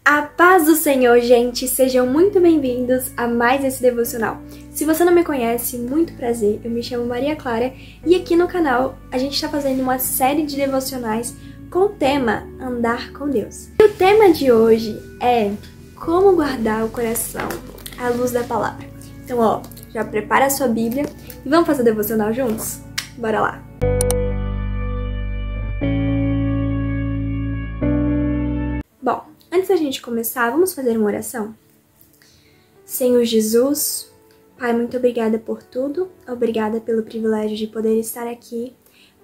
A paz do Senhor, gente! Sejam muito bem-vindos a mais esse devocional. Se você não me conhece, muito prazer, eu me chamo Maria Clara e aqui no canal a gente está fazendo uma série de devocionais com o tema Andar com Deus. E o tema de hoje é como guardar o coração à luz da palavra. Então, já prepara a sua Bíblia e vamos fazer o devocional juntos? Bora lá! Bom, antes da gente começar, vamos fazer uma oração? Senhor Jesus, Pai, muito obrigada por tudo. Obrigada pelo privilégio de poder estar aqui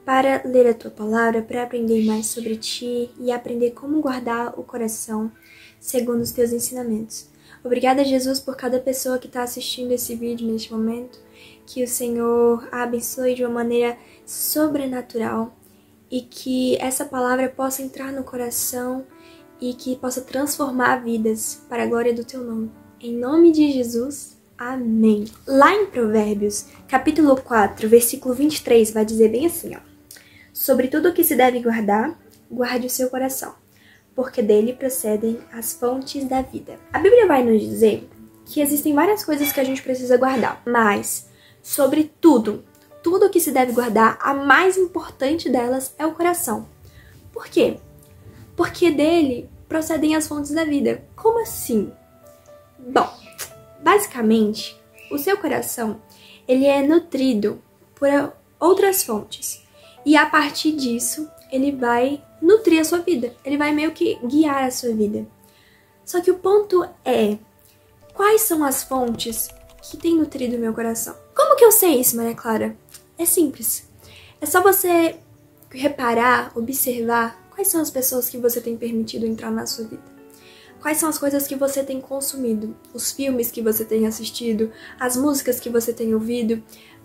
para ler a Tua Palavra, para aprender mais sobre Ti e aprender como guardar o coração segundo os Teus ensinamentos. Obrigada, Jesus, por cada pessoa que está assistindo esse vídeo neste momento. Que o Senhor a abençoe de uma maneira sobrenatural e que essa palavra possa entrar no coração e que possa transformar vidas para a glória do Teu nome. Em nome de Jesus, amém. Lá em Provérbios, capítulo 4, versículo 23, vai dizer bem assim, sobre tudo o que se deve guardar, guarde o seu coração, porque dele procedem as fontes da vida. A Bíblia vai nos dizer que existem várias coisas que a gente precisa guardar, mas sobre tudo o que se deve guardar, a mais importante delas é o coração. Por quê? Porque dele procedem as fontes da vida. Como assim? Bom, basicamente, o seu coração, ele é nutrido por outras fontes. E a partir disso, ele vai nutrir a sua vida. Ele vai meio que guiar a sua vida. Só que o ponto é, quais são as fontes que têm nutrido o meu coração? Como que eu sei isso, Maria Clara? É simples. É só você reparar, observar quais são as pessoas que você tem permitido entrar na sua vida. Quais são as coisas que você tem consumido, os filmes que você tem assistido, as músicas que você tem ouvido,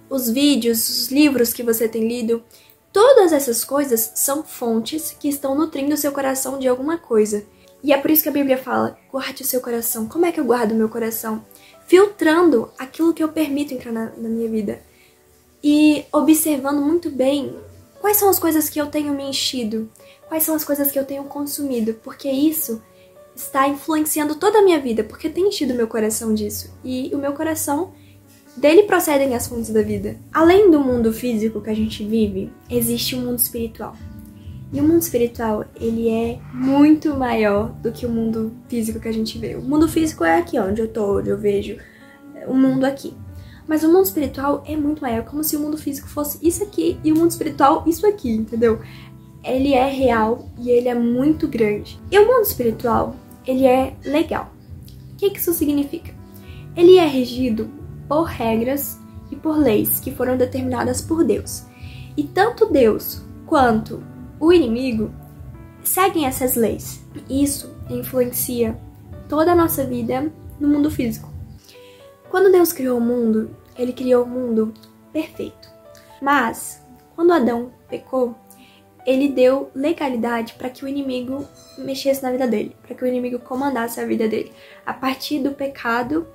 os vídeos, os livros que você tem lido. Todas essas coisas são fontes que estão nutrindo o seu coração de alguma coisa. E é por isso que a Bíblia fala, guarde o seu coração. Como é que eu guardo o meu coração? Filtrando aquilo que eu permito entrar na minha vida. E observando muito bem quais são as coisas que eu tenho me enchido, quais são as coisas que eu tenho consumido, porque isso está influenciando toda a minha vida, porque tem enchido meu coração disso. E o meu coração, dele procedem as fontes da vida. Além do mundo físico que a gente vive, existe um mundo espiritual. E o mundo espiritual, ele é muito maior do que o mundo físico que a gente vê. O mundo físico é aqui, onde eu tô, onde eu vejo o mundo aqui. Mas o mundo espiritual é muito maior, como se o mundo físico fosse isso aqui e o mundo espiritual isso aqui, entendeu? Ele é real e ele é muito grande. E o mundo espiritual, ele é legal. O que isso significa? Ele é regido por regras e por leis que foram determinadas por Deus. E tanto Deus quanto o inimigo seguem essas leis. Isso influencia toda a nossa vida no mundo físico. Quando Deus criou o mundo, ele criou o mundo perfeito. Mas, quando Adão pecou, ele deu legalidade para que o inimigo mexesse na vida dele, para que o inimigo comandasse a vida dele. A partir do pecado,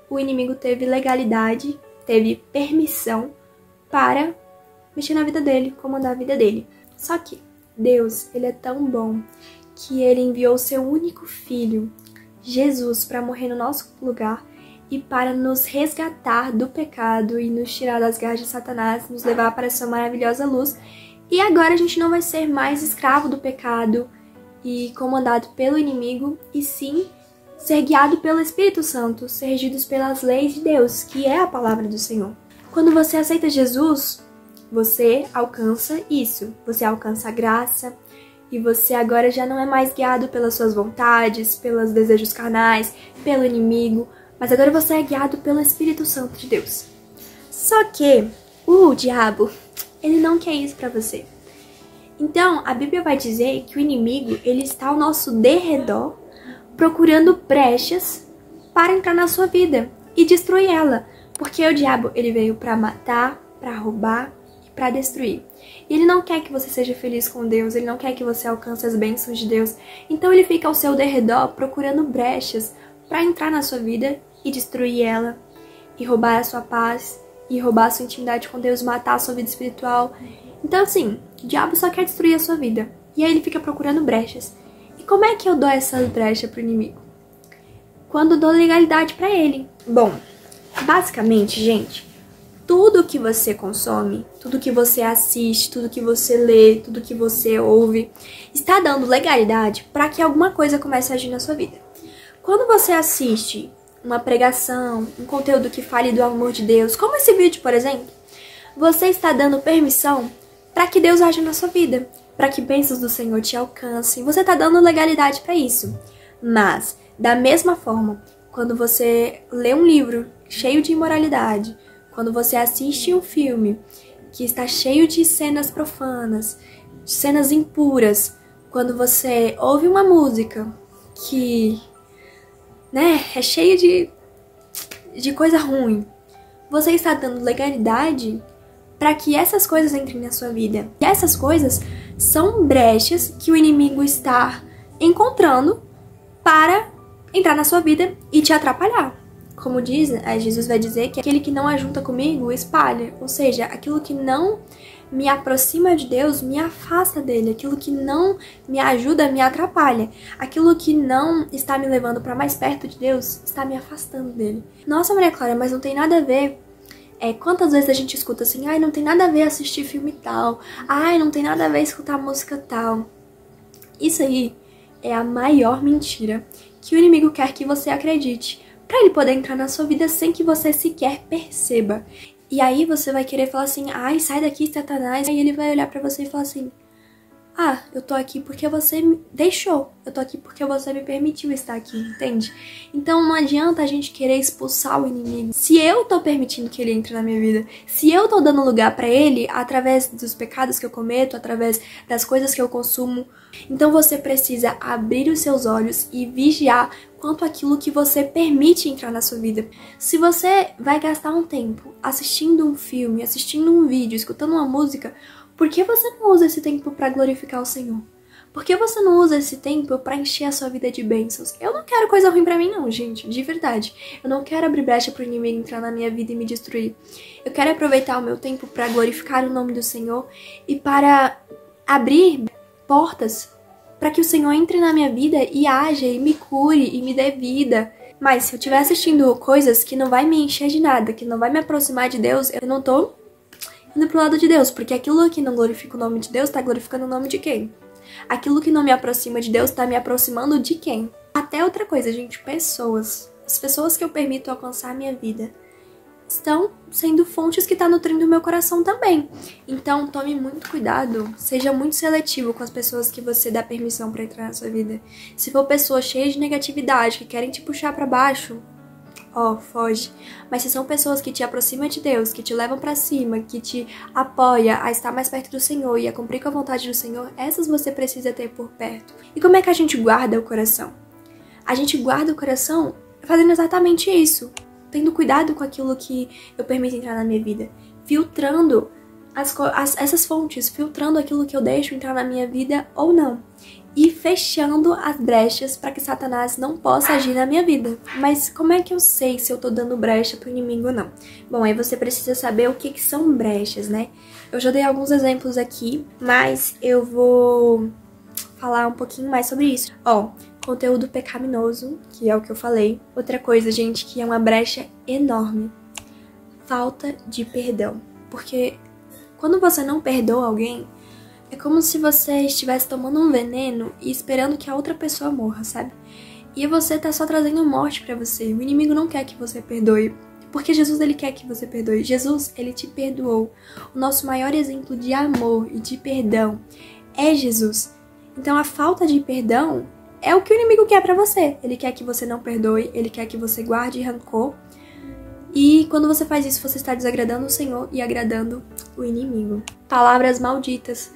o inimigo teve legalidade, teve permissão para mexer na vida dele, comandar a vida dele. Só que Deus, ele é tão bom que ele enviou o seu único filho, Jesus, para morrer no nosso lugar e para nos resgatar do pecado e nos tirar das garras de Satanás, nos levar para essa maravilhosa luz. E agora a gente não vai ser mais escravo do pecado e comandado pelo inimigo, e sim ser guiado pelo Espírito Santo, ser regidos pelas leis de Deus, que é a palavra do Senhor. Quando você aceita Jesus, você alcança isso, você alcança a graça, e você agora já não é mais guiado pelas suas vontades, pelos desejos carnais, pelo inimigo, mas agora você é guiado pelo Espírito Santo de Deus. Só que o diabo, ele não quer isso pra você. Então, a Bíblia vai dizer que o inimigo, ele está ao nosso derredor, procurando brechas para entrar na sua vida e destruir ela. Porque o diabo, ele veio para matar, para roubar e para destruir. E ele não quer que você seja feliz com Deus, ele não quer que você alcance as bênçãos de Deus. Então ele fica ao seu derredor procurando brechas para entrar na sua vida e destruir ela, e roubar a sua paz, e roubar a sua intimidade com Deus, matar a sua vida espiritual. Então assim, o diabo só quer destruir a sua vida. E aí ele fica procurando brechas. como é que eu dou essa brecha pro inimigo? Quando dou legalidade pra ele. Bom, basicamente, gente, tudo que você consome, tudo que você assiste, tudo que você lê, tudo que você ouve, está dando legalidade para que alguma coisa comece a agir na sua vida. Quando você assiste uma pregação, um conteúdo que fale do amor de Deus, como esse vídeo, por exemplo, você está dando permissão para que Deus aja na sua vida, para que bênçãos do Senhor te alcancem. Você está dando legalidade para isso. Mas, da mesma forma, quando você lê um livro cheio de imoralidade, quando você assiste um filme que está cheio de cenas profanas, de cenas impuras, quando você ouve uma música que, é cheia de coisa ruim, você está dando legalidade para que essas coisas entrem na sua vida. E essas coisas são brechas que o inimigo está encontrando para entrar na sua vida e te atrapalhar. Como diz, Jesus vai dizer que aquele que não ajunta comigo, espalha. Ou seja, aquilo que não me aproxima de Deus, me afasta dele. Aquilo que não me ajuda, me atrapalha. Aquilo que não está me levando para mais perto de Deus, está me afastando dele. Nossa, Maria Clara, mas não tem nada a ver. Quantas vezes a gente escuta assim, ai, não tem nada a ver assistir filme tal. Ai, não tem nada a ver escutar música tal. Isso aí é a maior mentira que o inimigo quer que você acredite, para ele poder entrar na sua vida sem que você sequer perceba. E aí você vai querer falar assim, ai, sai daqui, Satanás. Aí ele vai olhar pra você e falar assim, ah, eu tô aqui porque você me deixou. Eu tô aqui porque você me permitiu estar aqui, entende? Então não adianta a gente querer expulsar o inimigo. Se eu tô permitindo que ele entre na minha vida, se eu tô dando lugar pra ele através dos pecados que eu cometo, através das coisas que eu consumo, então você precisa abrir os seus olhos e vigiar quanto aquilo que você permite entrar na sua vida. Se você vai gastar um tempo assistindo um filme, assistindo um vídeo, escutando uma música, por que você não usa esse tempo para glorificar o Senhor? Por que você não usa esse tempo para encher a sua vida de bênçãos? Eu não quero coisa ruim pra mim não, gente, de verdade. Eu não quero abrir brecha pro inimigo entrar na minha vida e me destruir. Eu quero aproveitar o meu tempo para glorificar o nome do Senhor e para abrir portas para que o Senhor entre na minha vida e haja e me cure e me dê vida. Mas se eu estiver assistindo coisas que não vai me encher de nada, que não vai me aproximar de Deus, eu não tô indo pro lado de Deus, porque aquilo que não glorifica o nome de Deus tá glorificando o nome de quem? Aquilo que não me aproxima de Deus tá me aproximando de quem? Até outra coisa, gente, pessoas. As pessoas que eu permito alcançar a minha vida estão sendo fontes que tá nutrindo o meu coração também. Então tome muito cuidado, seja muito seletivo com as pessoas que você dá permissão pra entrar na sua vida. Se for pessoas cheias de negatividade, que querem te puxar pra baixo, foge. Mas se são pessoas que te aproximam de Deus, que te levam pra cima, que te apoia a estar mais perto do Senhor e a cumprir com a vontade do Senhor, essas você precisa ter por perto. E como é que a gente guarda o coração? A gente guarda o coração fazendo exatamente isso, tendo cuidado com aquilo que eu permito entrar na minha vida, filtrando essas fontes, filtrando aquilo que eu deixo entrar na minha vida ou não. E fechando as brechas para que Satanás não possa agir na minha vida. Mas como é que eu sei se eu tô dando brecha pro inimigo ou não? Bom, aí você precisa saber o que são brechas, né? Eu já dei alguns exemplos aqui, mas eu vou falar um pouquinho mais sobre isso. Conteúdo pecaminoso, que é o que eu falei. Outra coisa, gente, que é uma brecha enorme. Falta de perdão. Porque quando você não perdoa alguém, é como se você estivesse tomando um veneno e esperando que a outra pessoa morra, sabe? E você tá só trazendo morte pra você. O inimigo não quer que você perdoe, porque Jesus, ele quer que você perdoe. Jesus, ele te perdoou. O nosso maior exemplo de amor e de perdão é Jesus. Então a falta de perdão é o que o inimigo quer pra você. Ele quer que você não perdoe, ele quer que você guarde rancor. E quando você faz isso, você está desagradando o Senhor e agradando o inimigo. Palavras malditas.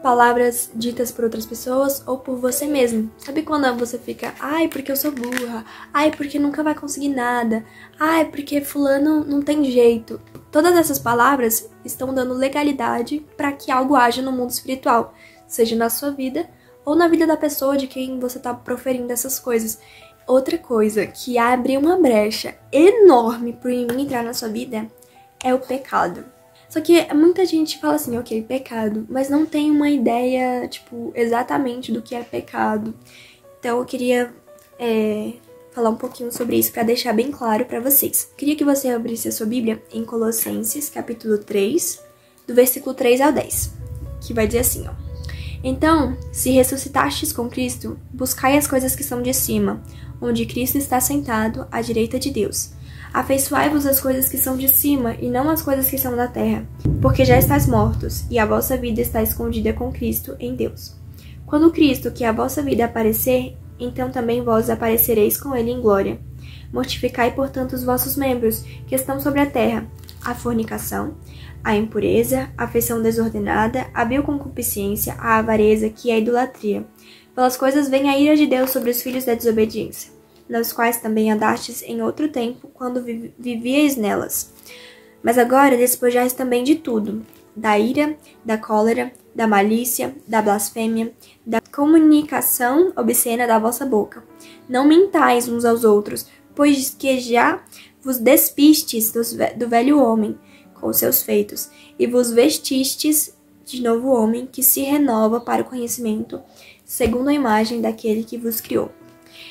Palavras ditas por outras pessoas ou por você mesmo. Sabe quando você fica, ai, porque eu sou burra, ai, porque nunca vai conseguir nada, ai, porque fulano não tem jeito. Todas essas palavras estão dando legalidade para que algo haja no mundo espiritual, seja na sua vida ou na vida da pessoa de quem você está proferindo essas coisas. Outra coisa que abre uma brecha enorme pro inimigo entrar na sua vida é o pecado. Só que muita gente fala assim, ok, pecado, mas não tem uma ideia, tipo, exatamente do que é pecado. Então eu queria falar um pouquinho sobre isso para deixar bem claro para vocês. Queria que você abrisse a sua Bíblia em Colossenses, capítulo 3, do versículo 3 ao 10, que vai dizer assim, ó. Então, se ressuscitastes com Cristo, buscai as coisas que são de cima, onde Cristo está sentado à direita de Deus. Afeiçoai-vos as coisas que são de cima, e não as coisas que são da terra, porque já estáis mortos, e a vossa vida está escondida com Cristo em Deus. Quando Cristo, que é a vossa vida, aparecer, então também vós aparecereis com ele em glória. Mortificai, portanto, os vossos membros, que estão sobre a terra, a fornicação, a impureza, a afeição desordenada, a vil concupiscência, a avareza, que é a idolatria. Pelas coisas vem a ira de Deus sobre os filhos da desobediência, nas quais também andastes em outro tempo, quando vivíeis nelas. Mas agora despojais também de tudo, da ira, da cólera, da malícia, da blasfêmia, da comunicação obscena da vossa boca. Não mintais uns aos outros, pois que já vos despistes do velho homem, com os seus feitos, e vos vestistes de novo homem, que se renova para o conhecimento, segundo a imagem daquele que vos criou.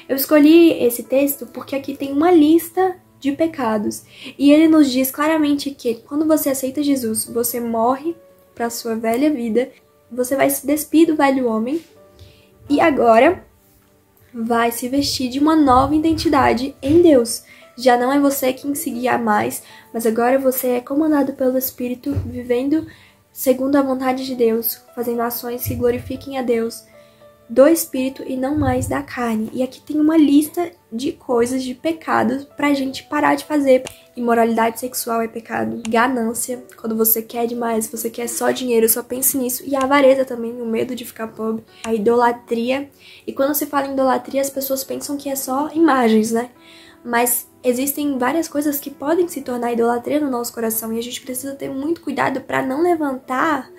Eu escolhi esse texto porque aqui tem uma lista de pecados, e ele nos diz claramente que quando você aceita Jesus, você morre para a sua velha vida, você vai se despir do velho homem, e agora vai se vestir de uma nova identidade em Deus. Já não é você quem se guia mais, mas agora você é comandado pelo Espírito, vivendo segundo a vontade de Deus, fazendo ações que glorifiquem a Deus, do Espírito e não mais da carne. E aqui tem uma lista de coisas, de pecados, pra gente parar de fazer. Imoralidade sexual é pecado. Ganância, quando você quer demais, você quer só dinheiro, só pense nisso. E a avareza também, o medo de ficar pobre. A idolatria. E quando se fala em idolatria, as pessoas pensam que é só imagens, né? Mas existem várias coisas que podem se tornar idolatria no nosso coração e a gente precisa ter muito cuidado para não levantar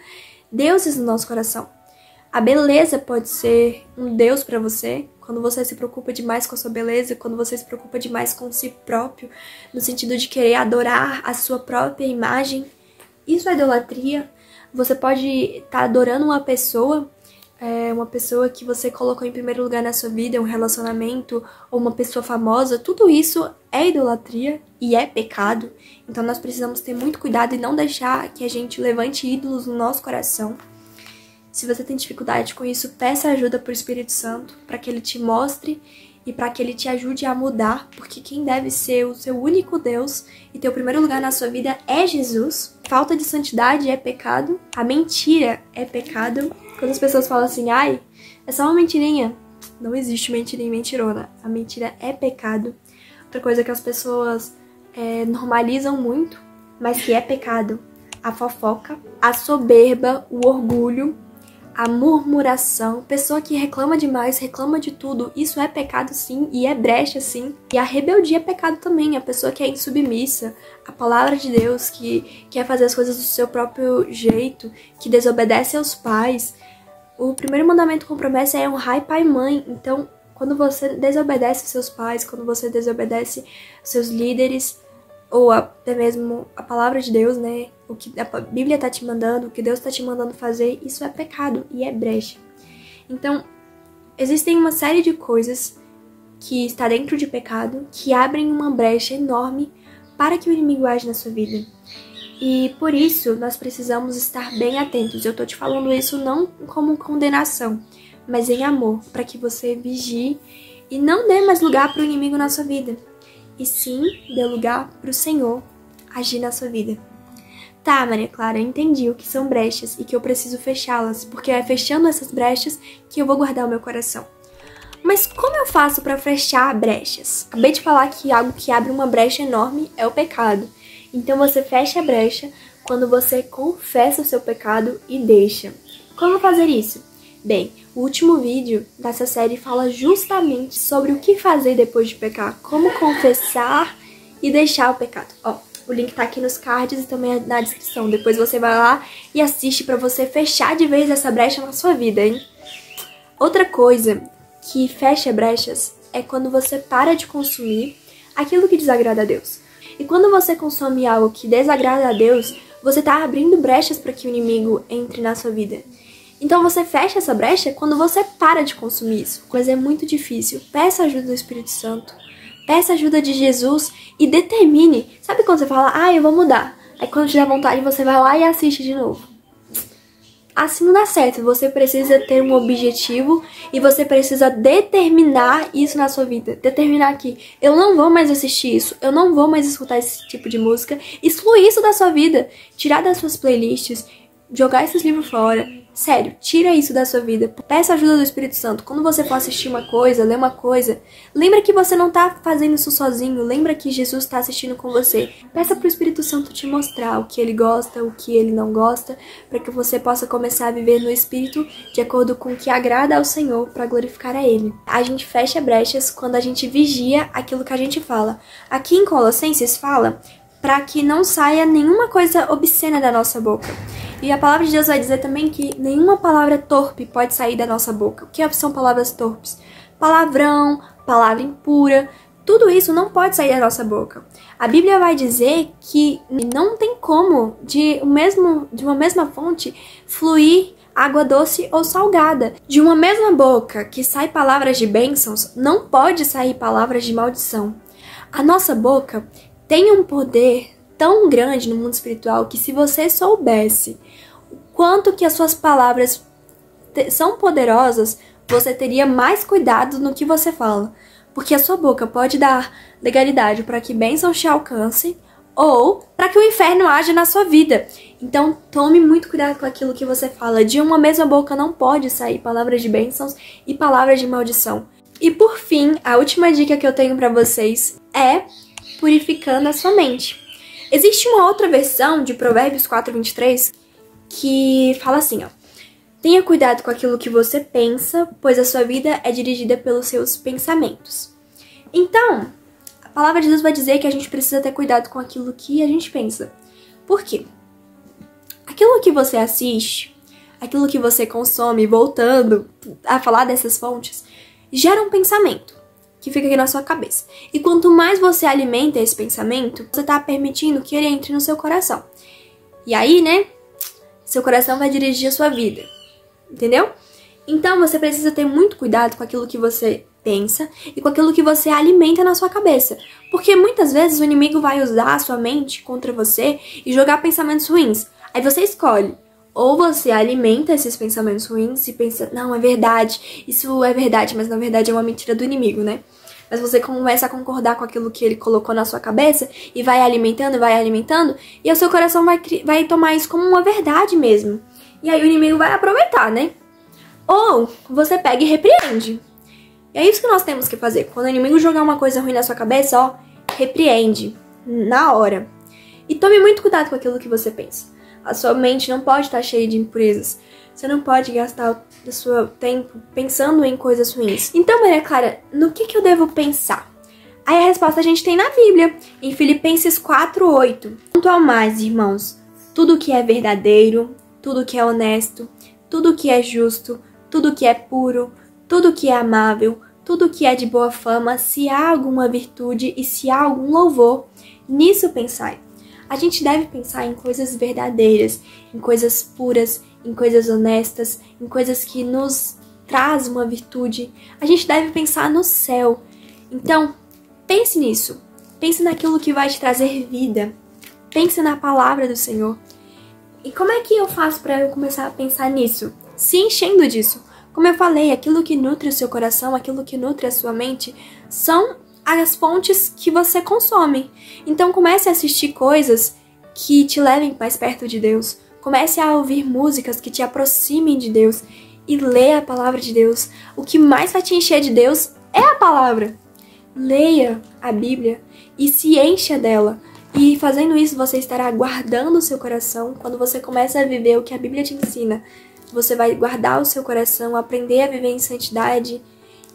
deuses no nosso coração. A beleza pode ser um deus para você, quando você se preocupa demais com a sua beleza, quando você se preocupa demais com si próprio, no sentido de querer adorar a sua própria imagem. Isso é idolatria. Você pode estar adorando uma pessoa que você colocou em primeiro lugar na sua vida, um relacionamento, ou uma pessoa famosa, tudo isso é idolatria e é pecado. Então nós precisamos ter muito cuidado e não deixar que a gente levante ídolos no nosso coração. Se você tem dificuldade com isso, peça ajuda pro Espírito Santo, para que ele te mostre e para que ele te ajude a mudar, porque quem deve ser o seu único Deus e ter o primeiro lugar na sua vida é Jesus. Falta de santidade é pecado, a mentira é pecado. Quando as pessoas falam assim, ai, é só uma mentirinha. Não existe mentirinha mentirona. A mentira é pecado. Outra coisa que as pessoas normalizam muito, mas que é pecado. A fofoca, a soberba, o orgulho, a murmuração. Pessoa que reclama demais, reclama de tudo. Isso é pecado sim, e é brecha sim. E a rebeldia é pecado também. A pessoa que é insubmissa à palavra de Deus, que quer fazer as coisas do seu próprio jeito, que desobedece aos pais. O primeiro mandamento com promessa é honrar pai e mãe. Então, quando você desobedece seus pais, quando você desobedece seus líderes, ou até mesmo a palavra de Deus, né? O que a Bíblia tá te mandando, o que Deus tá te mandando fazer, isso é pecado e é brecha. Então, existem uma série de coisas que está dentro de pecado, que abrem uma brecha enorme para que o inimigo age na sua vida. E por isso, nós precisamos estar bem atentos. Eu tô te falando isso não como condenação, mas em amor, para que você vigie e não dê mais lugar para o inimigo na sua vida. E sim, dê lugar para o Senhor agir na sua vida. Tá, Maria Clara, eu entendi o que são brechas e que eu preciso fechá-las, porque é fechando essas brechas que eu vou guardar o meu coração. Mas como eu faço para fechar brechas? Acabei de falar que algo que abre uma brecha enorme é o pecado. Então você fecha a brecha quando você confessa o seu pecado e deixa. Como fazer isso? Bem, o último vídeo dessa série fala justamente sobre o que fazer depois de pecar, como confessar e deixar o pecado. Ó, o link tá aqui nos cards e também na descrição. Depois você vai lá e assiste pra você fechar de vez essa brecha na sua vida, hein? Outra coisa que fecha brechas é quando você para de consumir aquilo que desagrada a Deus. E quando você consome algo que desagrada a Deus, você tá abrindo brechas para que o inimigo entre na sua vida. Então você fecha essa brecha quando você para de consumir isso. Mas é muito difícil. Peça ajuda do Espírito Santo. Peça ajuda de Jesus e determine. Sabe quando você fala, eu vou mudar. Aí quando te dá vontade, você vai lá e assiste de novo. Assim não dá certo. Você precisa ter um objetivo e você precisa determinar isso na sua vida. Determinar que eu não vou mais assistir isso, eu não vou mais escutar esse tipo de música. Excluir isso da sua vida. Tirar das suas playlists, jogar esses livros fora. Sério, tira isso da sua vida. Peça ajuda do Espírito Santo. Quando você for assistir uma coisa, ler uma coisa, lembra que você não tá fazendo isso sozinho. Lembra que Jesus tá assistindo com você. Peça pro Espírito Santo te mostrar o que ele gosta, o que ele não gosta, para que você possa começar a viver no Espírito de acordo com o que agrada ao Senhor, para glorificar a Ele. A gente fecha brechas quando a gente vigia aquilo que a gente fala. Aqui em Colossenses fala para que não saia nenhuma coisa obscena da nossa boca. E a palavra de Deus vai dizer também que nenhuma palavra torpe pode sair da nossa boca. O que são palavras torpes? Palavrão, palavra impura, tudo isso não pode sair da nossa boca. A Bíblia vai dizer que não tem como de uma mesma fonte fluir água doce ou salgada. De uma mesma boca que sai palavras de bênçãos, não pode sair palavras de maldição. A nossa boca tem um poder tão grande no mundo espiritual que se você soubesse o quanto que as suas palavras são poderosas, você teria mais cuidado no que você fala. Porque a sua boca pode dar legalidade para que bênçãos te alcance ou para que o inferno age na sua vida. Então tome muito cuidado com aquilo que você fala. De uma mesma boca não pode sair palavras de bênçãos e palavras de maldição. E por fim, a última dica que eu tenho para vocês é purificando a sua mente. Existe uma outra versão de Provérbios 4:23 que fala assim, tenha cuidado com aquilo que você pensa, pois a sua vida é dirigida pelos seus pensamentos. Então, a palavra de Deus vai dizer que a gente precisa ter cuidado com aquilo que a gente pensa. Por quê? Aquilo que você assiste, aquilo que você consome, voltando a falar dessas fontes, gera um pensamento que fica aqui na sua cabeça. E quanto mais você alimenta esse pensamento, você tá permitindo que ele entre no seu coração. E aí, seu coração vai dirigir a sua vida. Entendeu? Então você precisa ter muito cuidado com aquilo que você pensa e com aquilo que você alimenta na sua cabeça. Porque muitas vezes o inimigo vai usar a sua mente contra você e jogar pensamentos ruins. Aí você escolhe. Ou você alimenta esses pensamentos ruins e pensa, não, é verdade, isso é verdade, mas na verdade é uma mentira do inimigo, Mas você começa a concordar com aquilo que ele colocou na sua cabeça e vai alimentando, e o seu coração vai tomar isso como uma verdade mesmo. E aí o inimigo vai aproveitar, Ou você pega e repreende. E é isso que nós temos que fazer. Quando o inimigo jogar uma coisa ruim na sua cabeça, repreende, na hora. E tome muito cuidado com aquilo que você pensa. A sua mente não pode estar cheia de impurezas. Você não pode gastar o seu tempo pensando em coisas ruins. Então, Maria Clara, no que eu devo pensar? Aí a resposta a gente tem na Bíblia, em Filipenses 4:8. Quanto ao mais, irmãos, tudo que é verdadeiro, tudo que é honesto, tudo que é justo, tudo que é puro, tudo que é amável, tudo que é de boa fama, se há alguma virtude e se há algum louvor, nisso pensai. A gente deve pensar em coisas verdadeiras, em coisas puras, em coisas honestas, em coisas que nos traz uma virtude. A gente deve pensar no céu. Então, pense nisso. Pense naquilo que vai te trazer vida. Pense na palavra do Senhor. E como é que eu faço para eu começar a pensar nisso? Se enchendo disso. Como eu falei, aquilo que nutre o seu coração, aquilo que nutre a sua mente, são as fontes que você consome. Então comece a assistir coisas que te levem mais perto de Deus. Comece a ouvir músicas que te aproximem de Deus e leia a palavra de Deus. O que mais vai te encher de Deus é a palavra. Leia a Bíblia e se encha dela. E fazendo isso, você estará guardando o seu coração. Quando você começa a viver o que a Bíblia te ensina, você vai guardar o seu coração, aprender a viver em santidade.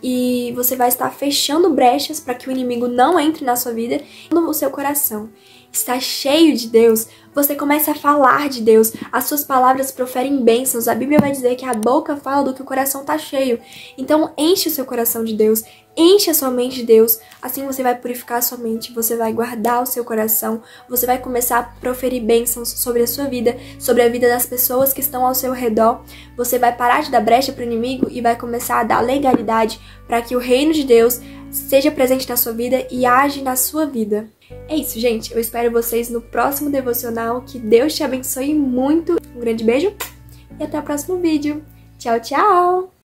E você vai estar fechando brechas para que o inimigo não entre na sua vida. Quando o seu coração está cheio de Deus, você começa a falar de Deus, as suas palavras proferem bênçãos. A Bíblia vai dizer que a boca fala do que o coração tá cheio. Então enche o seu coração de Deus, enche a sua mente de Deus, assim você vai purificar a sua mente, você vai guardar o seu coração, você vai começar a proferir bênçãos sobre a sua vida, sobre a vida das pessoas que estão ao seu redor, você vai parar de dar brecha para o inimigo e vai começar a dar legalidade para que o reino de Deus seja presente na sua vida e age na sua vida. É isso, gente. Eu espero vocês no próximo devocional. Que Deus te abençoe muito. Um grande beijo e até o próximo vídeo. Tchau, tchau!